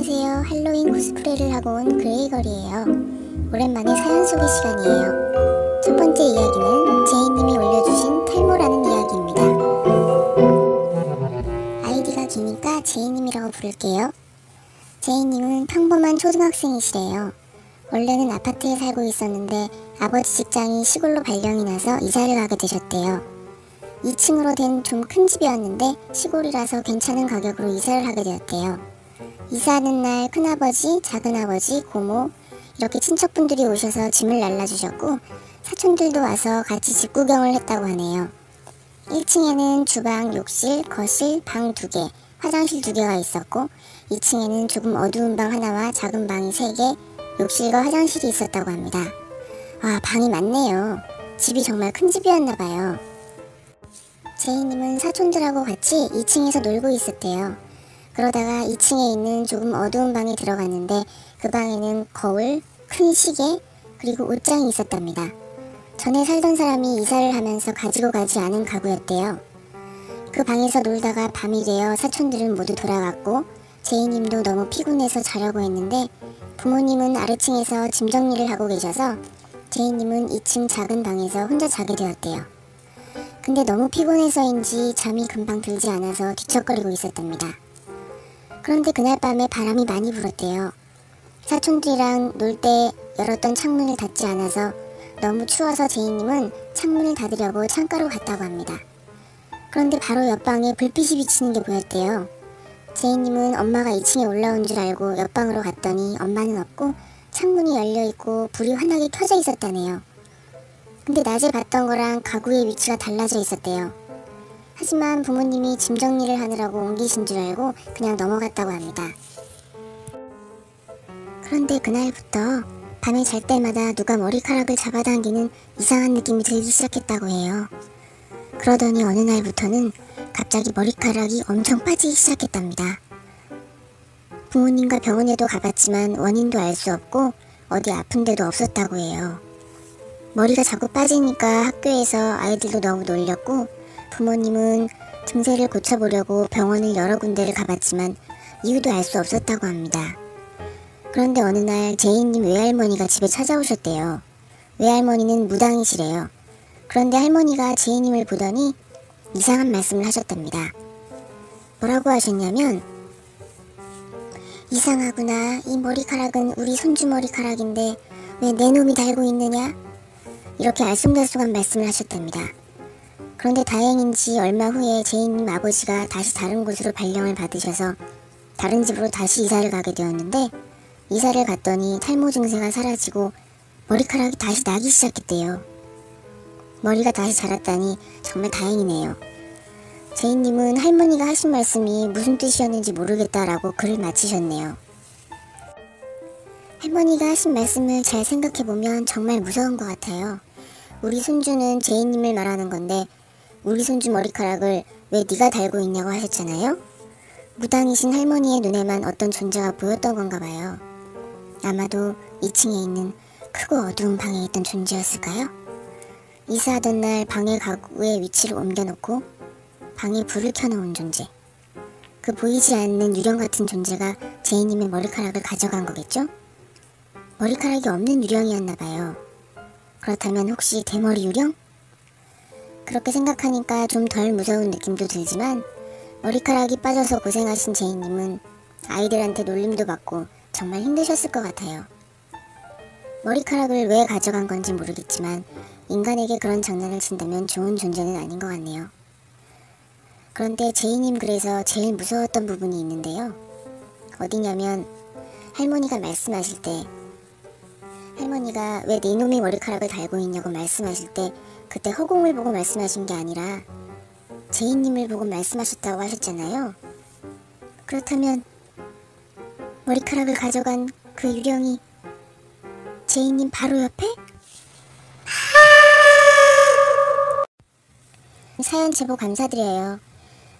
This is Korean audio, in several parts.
안녕하세요. 할로윈 코스프레를 하고 온 그레이걸이에요. 오랜만에 사연 소개 시간이에요. 첫 번째 이야기는 제이님이 올려주신 탈모라는 이야기입니다. 아이디가 기니까 제이님이라고 부를게요. 제이님은 평범한 초등학생이시래요. 원래는 아파트에 살고 있었는데 아버지 직장이 시골로 발령이 나서 이사를 가게 되셨대요. 2층으로 된 좀 큰 집이었는데 시골이라서 괜찮은 가격으로 이사를 하게 되었대요. 이사하는 날 큰아버지, 작은아버지, 고모 이렇게 친척분들이 오셔서 짐을 날라주셨고 사촌들도 와서 같이 집 구경을 했다고 하네요. 1층에는 주방, 욕실, 거실, 방 2개, 화장실 2개가 있었고 2층에는 조금 어두운 방 하나와 작은 방이 3개, 욕실과 화장실이 있었다고 합니다. 와, 방이 많네요. 집이 정말 큰 집이었나봐요. 제이님은 사촌들하고 같이 2층에서 놀고 있었대요. 그러다가 2층에 있는 조금 어두운 방에 들어갔는데 그 방에는 거울, 큰 시계, 그리고 옷장이 있었답니다. 전에 살던 사람이 이사를 하면서 가지고 가지 않은 가구였대요. 그 방에서 놀다가 밤이 되어 사촌들은 모두 돌아갔고 제이님도 너무 피곤해서 자려고 했는데 부모님은 아래층에서 짐 정리를 하고 계셔서 제이님은 2층 작은 방에서 혼자 자게 되었대요. 근데 너무 피곤해서인지 잠이 금방 들지 않아서 뒤척거리고 있었답니다. 그런데 그날 밤에 바람이 많이 불었대요. 사촌들이랑 놀 때 열었던 창문을 닫지 않아서 너무 추워서 제이님은 창문을 닫으려고 창가로 갔다고 합니다. 그런데 바로 옆방에 불빛이 비치는 게 보였대요. 제이님은 엄마가 2층에 올라온 줄 알고 옆방으로 갔더니 엄마는 없고 창문이 열려있고 불이 환하게 켜져 있었다네요. 근데 낮에 봤던 거랑 가구의 위치가 달라져 있었대요. 하지만 부모님이 짐 정리를 하느라고 옮기신 줄 알고 그냥 넘어갔다고 합니다. 그런데 그날부터 밤에 잘 때마다 누가 머리카락을 잡아당기는 이상한 느낌이 들기 시작했다고 해요. 그러더니 어느 날부터는 갑자기 머리카락이 엄청 빠지기 시작했답니다. 부모님과 병원에도 가봤지만 원인도 알 수 없고 어디 아픈 데도 없었다고 해요. 머리가 자꾸 빠지니까 학교에서 아이들도 너무 놀렸고 부모님은 증세를 고쳐보려고 병원을 여러 군데를 가봤지만 이유도 알 수 없었다고 합니다. 그런데 어느 날 제이님 외할머니가 집에 찾아오셨대요. 외할머니는 무당이시래요. 그런데 할머니가 제이님을 보더니 이상한 말씀을 하셨답니다. 뭐라고 하셨냐면 이상하구나. 이 머리카락은 우리 손주 머리카락인데 왜 내 놈이 달고 있느냐? 이렇게 알쏭달쏭한 말씀을 하셨답니다. 그런데 다행인지 얼마 후에 제이님 아버지가 다시 다른 곳으로 발령을 받으셔서 다른 집으로 다시 이사를 가게 되었는데 이사를 갔더니 탈모 증세가 사라지고 머리카락이 다시 나기 시작했대요. 머리가 다시 자랐다니 정말 다행이네요. 제이님은 할머니가 하신 말씀이 무슨 뜻이었는지 모르겠다라고 글을 마치셨네요. 할머니가 하신 말씀을 잘 생각해보면 정말 무서운 것 같아요. 우리 손주는 제이님을 말하는 건데 우리 손주 머리카락을 왜 네가 달고 있냐고 하셨잖아요. 무당이신 할머니의 눈에만 어떤 존재가 보였던 건가 봐요. 아마도 2층에 있는 크고 어두운 방에 있던 존재였을까요? 이사하던 날 방의 가구의 위치를 옮겨놓고 방에 불을 켜놓은 존재. 그 보이지 않는 유령 같은 존재가 제이님의 머리카락을 가져간 거겠죠? 머리카락이 없는 유령이었나봐요. 그렇다면 혹시 대머리 유령? 그렇게 생각하니까 좀 덜 무서운 느낌도 들지만 머리카락이 빠져서 고생하신 제이님은 아이들한테 놀림도 받고 정말 힘드셨을 것 같아요. 머리카락을 왜 가져간 건지 모르겠지만 인간에게 그런 장난을 친다면 좋은 존재는 아닌 것 같네요. 그런데 제이님 글에서 제일 무서웠던 부분이 있는데요. 어디냐면 할머니가 말씀하실 때 할머니가 왜 네 놈이 머리카락을 달고 있냐고 말씀하실 때 그때 허공을 보고 말씀하신 게 아니라 제이님을 보고 말씀하셨다고 하셨잖아요. 그렇다면 머리카락을 가져간 그 유령이 제이님 바로 옆에? 사연 제보 감사드려요.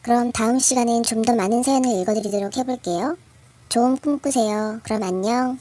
그럼 다음 시간엔 좀 더 많은 사연을 읽어드리도록 해볼게요. 좋은 꿈 꾸세요. 그럼 안녕.